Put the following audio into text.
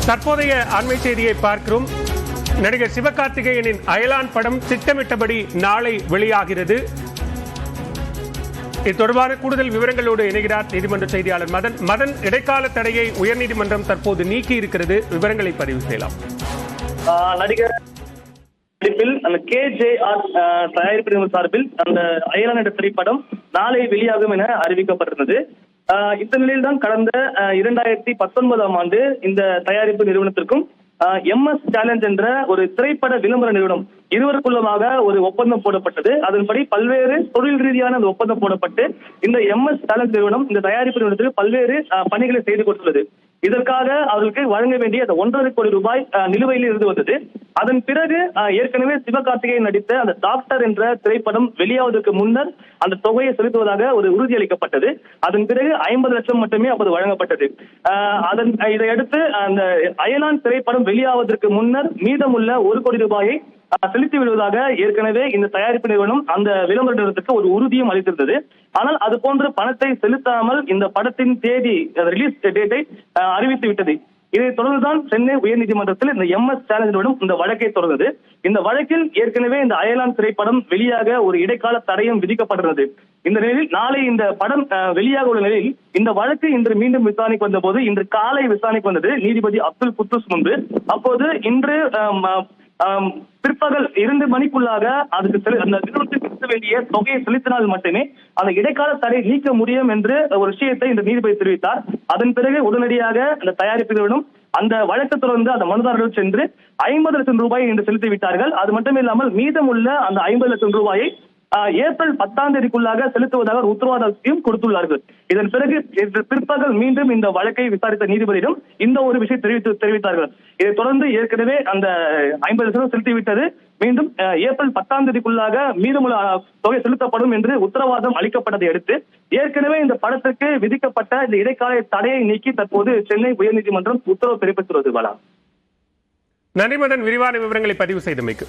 தற்போதைய அண்மை செய்தியை பார்க்கிறோம். நடிகர் சிவகார்த்திகேயனின் அயலான் படம் திட்டமிட்டபடி நாளை வெளியாகிறது. இது தொடர்பான கூடுதல் விவரங்களோடு இணைகிறார் நீதிமன்ற செய்தியாளர் மதன். மதன், இடைக்கால தடையை உயர்நீதிமன்றம் தற்போது நீக்கி இருக்கிறது. விவரங்களை பதிவு செய்யலாம். நடிகர் அந்த KJR தயாரிப்பு நிறுவனம் சார்பில் அந்த அயலான் என்ற திரைப்படம் நாளை வெளியாகும் என அறிவிக்கப்பட்டிருந்தது. இந்த நிலையில்தான் கடந்த 2019ஆம் ஆண்டு இந்த தயாரிப்பு நிறுவனத்திற்கும் MS சேலஞ்ச் என்ற ஒரு திரைப்பட விளம்பர நிறுவனம் இருவருக்குள்ளமாக ஒரு ஒப்பந்தம் போடப்பட்டது. அதன்படி பல்வேறு தொழில் ரீதியான அந்த ஒப்பந்தம் போடப்பட்டு இந்த MS சேலஞ்ச் நிறுவனம் இந்த தயாரிப்பு நிறுவனத்திற்கு பல்வேறு பணிகளை செய்து கொடுத்துள்ளது. இதற்காக அவர்களுக்கு வழங்க வேண்டிய அந்த 1.5 கோடி ரூபாய் நிலுவையில் இருந்து வந்தது. அதன் பிறகு ஏற்கனவே சிவகார்த்திகேயன் நடித்த அந்த டாக்டர் என்ற திரைப்படம் வெளியாவதற்கு முன்னர் அந்த தொகையை செலுத்துவதாக ஒரு உறுதியளிக்கப்பட்டது. அதன் பிறகு 50 லட்சம் மட்டுமே அப்போது வழங்கப்பட்டது. இதையடுத்து அந்த அயலான் திரைப்படம் வெளியாவதற்கு முன்னர் மீதமுள்ள 1 கோடி ரூபாயை செலுத்தி விடுவதாக ஏற்கனவே இந்த தயாரிப்பு நிறுவனம் அந்த விளம்பர நிறுவனத்துக்கு ஒரு உறுதியும் அளித்திருந்தது. ஆனால் அது போன்ற பணத்தை செலுத்தாமல் இந்த படத்தின் தேதி ரிலீஸ் டேட்டை அறிவித்து விட்டது. இதை தொடர்ந்துதான் சென்னை உயர்நீதிமன்றத்தில் இந்த MS சேலஞ்ச் நிறுவனம் இந்த வழக்கை தொடர்ந்தது. இந்த வழக்கில் ஏற்கனவே இந்த அயலான் திரைப்படம் வெளியாக ஒரு இடைக்கால தடையும் விதிக்கப்பட்டிருந்தது. இந்த நிலையில் நாளை இந்த படம் வெளியாக உள்ள நிலையில் இந்த வழக்கு இன்று மீண்டும் விசாரணைக்கு வந்த போது இன்று காலை விசாரணைக்கு வந்தது நீதிபதி அப்துல் குத்தூஸ் முன்பு. அப்போது இன்று பிற்பகல் 2 மணிக்குள்ளாக அதுக்கு அந்த நிறுவனத்துக்கு செலுத்த வேண்டிய தொகையை செலுத்தினால் மட்டுமே அந்த இடைக்கால தடை நீக்க முடியும் என்று ஒரு விஷயத்தை இந்த நீதிபதி தெரிவித்தார். அதன் பிறகு உடனடியாக அந்த தயாரிப்பு நிறுவனம் அந்த வழக்கு தொடர்ந்து அந்த மனுதாரர்கள் சென்று 50 லட்சம் ரூபாயை இன்று செலுத்தி விட்டார்கள். அது மட்டுமில்லாமல் மீதமுள்ள அந்த 50 லட்சம் ரூபாயை ஏப்ரல் 10ஆம் தேதிக்குள்ளாக செலுத்துவதாக உத்தரவாதத்தையும் கொடுத்துள்ளார்கள். இதன் பிறகு பிற்பகல் மீண்டும் இந்த வழக்கை விசாரித்த நீதிபதியிடம் இந்த ஒரு விஷயம் தெரிவித்தார்கள். இதைத் தொடர்ந்து ஏற்கனவே அந்த 50 லட்சம் செலுத்திவிட்டது. மீண்டும் ஏப்ரல் 10ஆம் தேதிக்குள்ளாக மீதமுள்ள தொகை செலுத்தப்படும் என்று உத்தரவாதம் அளிக்கப்பட்டதை அடுத்து ஏற்கனவே இந்த படத்திற்கு விதிக்கப்பட்ட இந்த இடைக்கால தடையை நீக்கி தற்போது சென்னை உயர்நீதிமன்றம் உத்தரவு பிறப்பித்துள்ளது. நன்றி மதன், விரிவான விவரங்களை பதிவு செய்தமைக்கு.